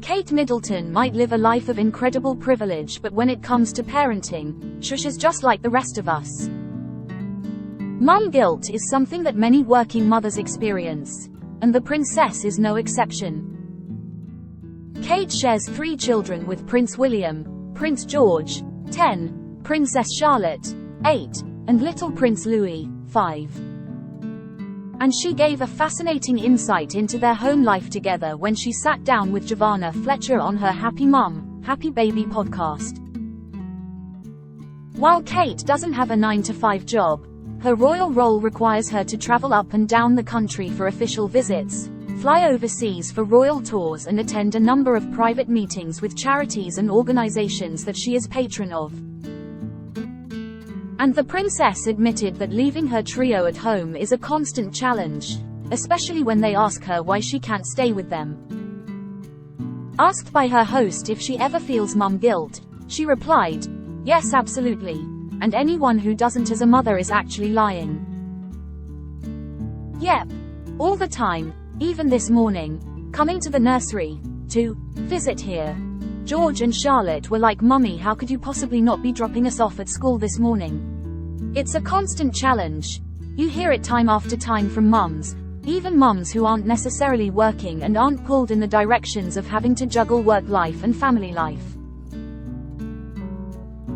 Kate Middleton might live a life of incredible privilege, but when it comes to parenting, she's just like the rest of us. Mum guilt is something that many working mothers experience, and the princess is no exception. Kate shares 3 children with Prince William, Prince George, 10, Princess Charlotte, 8, and little Prince Louis, 5. And she gave a fascinating insight into their home life together when she sat down with Giovanna Fletcher on her Happy Mum, Happy Baby podcast. While Kate doesn't have a 9-to-5 job, her royal role requires her to travel up and down the country for official visits, fly overseas for royal tours, and attend a number of private meetings with charities and organizations that she is patron of. And the princess admitted that leaving her trio at home is a constant challenge, especially when they ask her why she can't stay with them. Asked by her host if she ever feels mum guilt, she replied, "Yes, absolutely. And anyone who doesn't as a mother is actually lying. Yep. All the time, even this morning, coming to the nursery to visit here. George and Charlotte were like, Mummy, how could you possibly not be dropping us off at school this morning?" It's a constant challenge. You hear it time after time from mums, even mums who aren't necessarily working and aren't pulled in the directions of having to juggle work life and family life.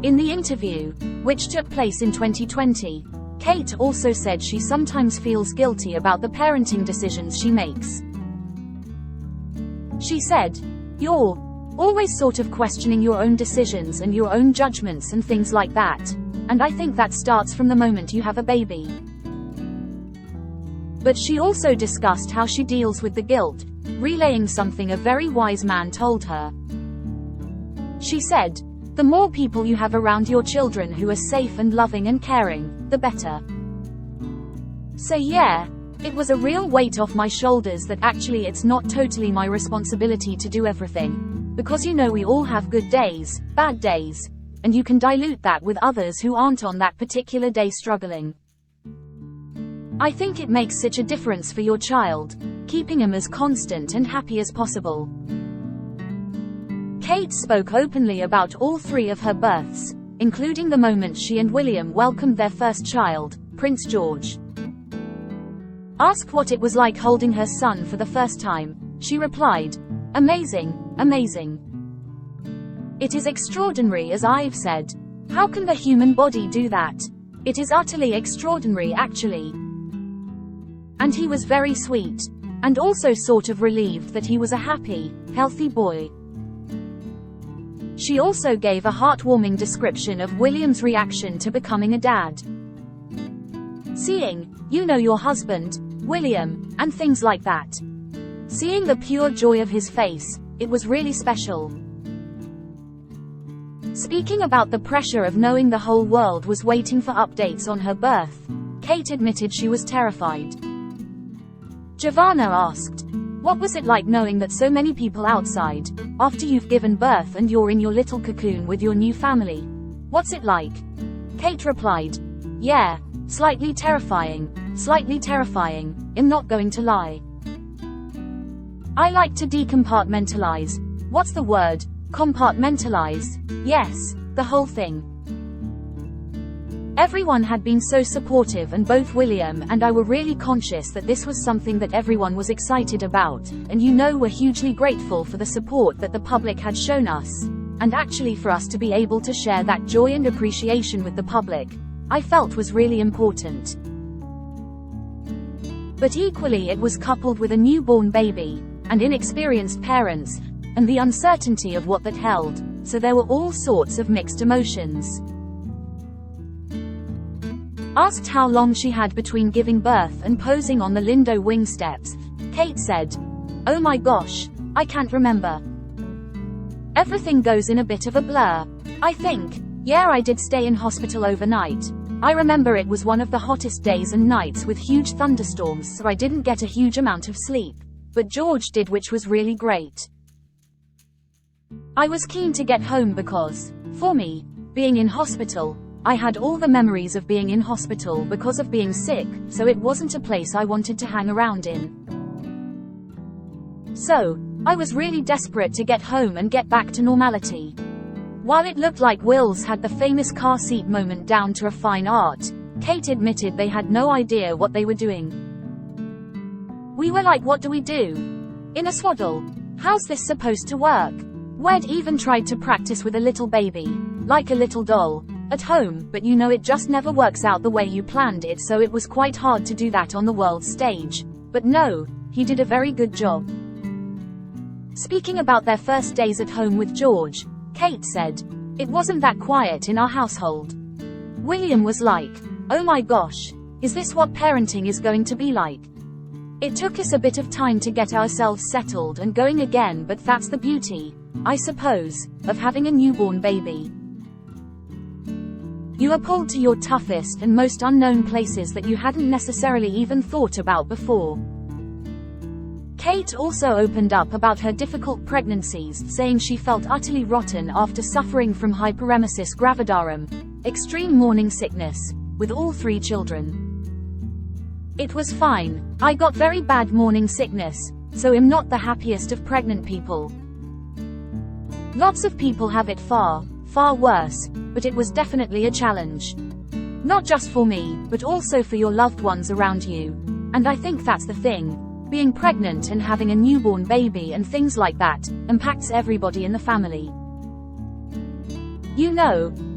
In the interview, which took place in 2020, Kate also said she sometimes feels guilty about the parenting decisions she makes. She said, "You're always sort of questioning your own decisions and your own judgments and things like that. And I think that starts from the moment you have a baby." But she also discussed how she deals with the guilt, relaying something a very wise man told her. She said, "The more people you have around your children who are safe and loving and caring, the better." So yeah, it was a real weight off my shoulders that actually it's not totally my responsibility to do everything. Because we all have good days, bad days, and you can dilute that with others who aren't on that particular day struggling. I think it makes such a difference for your child, keeping him as constant and happy as possible. Kate spoke openly about all 3 of her births, including the moment she and William welcomed their first child, Prince George. Asked what it was like holding her son for the first time, she replied, "Amazing, amazing. It is extraordinary, as I've said. How can the human body do that? It is utterly extraordinary, actually." And he was very sweet, and also sort of relieved that he was a happy, healthy boy. She also gave a heartwarming description of William's reaction to becoming a dad. Seeing, your husband, William, and things like that. Seeing the pure joy of his face, it was really special. Speaking about the pressure of knowing the whole world was waiting for updates on her birth, Kate admitted she was terrified. Giovanna asked, "What was it like knowing that so many people outside, after you've given birth and you're in your little cocoon with your new family? What's it like?" Kate replied, "Yeah, slightly terrifying, I'm not going to lie. I like to decompartmentalize." What's the word? Compartmentalize. Yes, the whole thing. Everyone had been so supportive, and both William and I were really conscious that this was something that everyone was excited about, and we're hugely grateful for the support that the public had shown us, and actually for us to be able to share that joy and appreciation with the public, I felt was really important. But equally it was coupled with a newborn baby, and inexperienced parents, and the uncertainty of what that held, so there were all sorts of mixed emotions. Asked how long she had between giving birth and posing on the Lindo wing steps, Kate said, "Oh my gosh, I can't remember. Everything goes in a bit of a blur. I think, yeah, I did stay in hospital overnight. I remember it was one of the hottest days and nights with huge thunderstorms, so I didn't get a huge amount of sleep. But George did, which was really great. I was keen to get home because, for me, being in hospital, I had all the memories of being in hospital because of being sick, so it wasn't a place I wanted to hang around in. So, I was really desperate to get home and get back to normality. While it looked like Wills had the famous car seat moment down to a fine art, Kate admitted they had no idea what they were doing. We were like, what do we do? In a swaddle? How's this supposed to work? We'd even tried to practice with a little baby, like a little doll, at home, but it just never works out the way you planned it, so it was quite hard to do that on the world stage. But no, he did a very good job. Speaking about their first days at home with George, Kate said, "It wasn't that quiet in our household. William was like, oh my gosh, is this what parenting is going to be like?" It took us a bit of time to get ourselves settled and going again, but that's the beauty, I suppose, of having a newborn baby. You are pulled to your toughest and most unknown places that you hadn't necessarily even thought about before. Kate also opened up about her difficult pregnancies, saying she felt utterly rotten after suffering from hyperemesis gravidarum, extreme morning sickness, with all 3 children. It was fine. I got very bad morning sickness, so I'm not the happiest of pregnant people. Lots of people have it far, far worse, but it was definitely a challenge. Not just for me, but also for your loved ones around you. And I think that's the thing. Being pregnant and having a newborn baby and things like that impacts everybody in the family.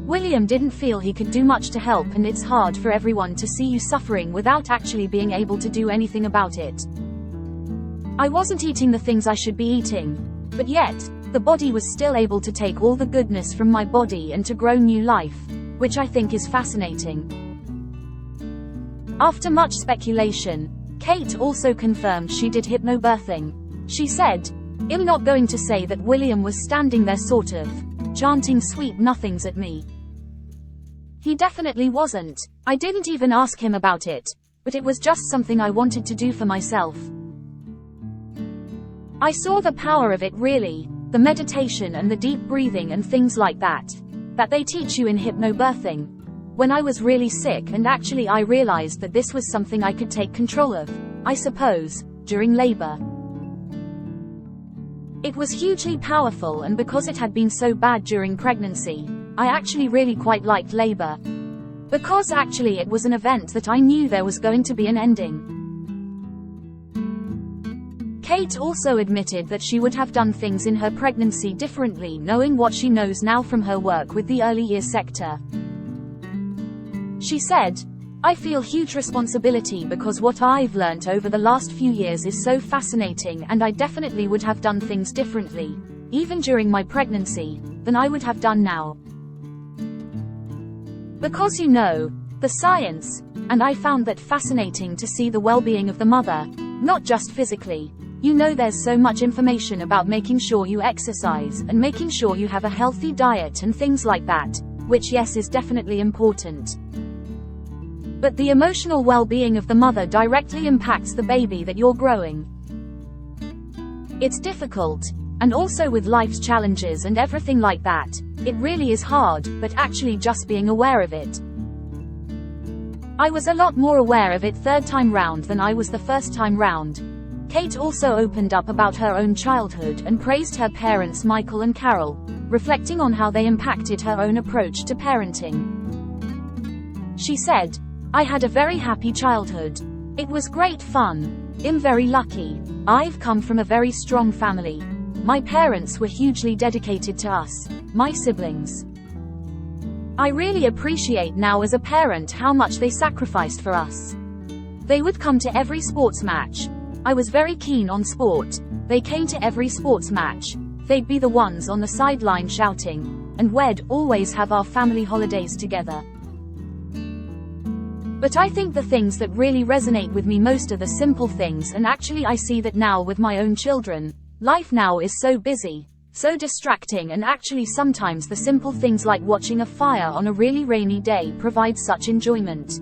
William didn't feel he could do much to help, and it's hard for everyone to see you suffering without actually being able to do anything about it. I wasn't eating the things I should be eating, but yet, the body was still able to take all the goodness from my body and to grow new life, which I think is fascinating. After much speculation, Kate also confirmed she did hypnobirthing. She said, "I'm not going to say that William was standing there sort of chanting sweet nothings at me. He definitely wasn't. I didn't even ask him about it, but it was just something I wanted to do for myself. I saw the power of it really, the meditation and the deep breathing and things like that they teach you in hypnobirthing. When I was really sick, and actually I realized that this was something I could take control of, I suppose, during labor. It was hugely powerful, and because it had been so bad during pregnancy, I actually really quite liked labor. Because actually it was an event that I knew there was going to be an ending." Kate also admitted that she would have done things in her pregnancy differently, knowing what she knows now from her work with the early years sector. She said, "I feel huge responsibility because what I've learnt over the last few years is so fascinating, and I definitely would have done things differently, even during my pregnancy, than I would have done now. Because the science, and I found that fascinating to see the well-being of the mother, not just physically. There's so much information about making sure you exercise and making sure you have a healthy diet and things like that, which yes is definitely important. But the emotional well-being of the mother directly impacts the baby that you're growing. It's difficult, and also with life's challenges and everything like that, it really is hard, but actually just being aware of it. I was a lot more aware of it third time round than I was the first time round." Kate also opened up about her own childhood and praised her parents Michael and Carol, reflecting on how they impacted her own approach to parenting. She said, "I had a very happy childhood. It was great fun. I'm very lucky. I've come from a very strong family. My parents were hugely dedicated to us, my siblings. I really appreciate now as a parent how much they sacrificed for us. They would come to every sports match. I was very keen on sport. They came to every sports match. They'd be the ones on the sideline shouting, and we'd always have our family holidays together. But I think the things that really resonate with me most are the simple things, and actually I see that now with my own children. Life now is so busy, so distracting, and actually sometimes the simple things like watching a fire on a really rainy day provide such enjoyment.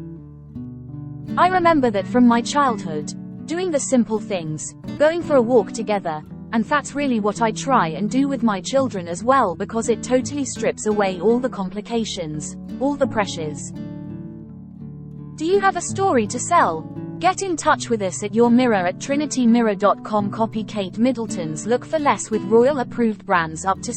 I remember that from my childhood, doing the simple things, going for a walk together, and that's really what I try and do with my children as well, because it totally strips away all the complications, all the pressures. Do you have a story to sell? Get in touch with us at Your Mirror at trinitymirror.com. Copy Kate Middleton's Look for Less with Royal approved brands up to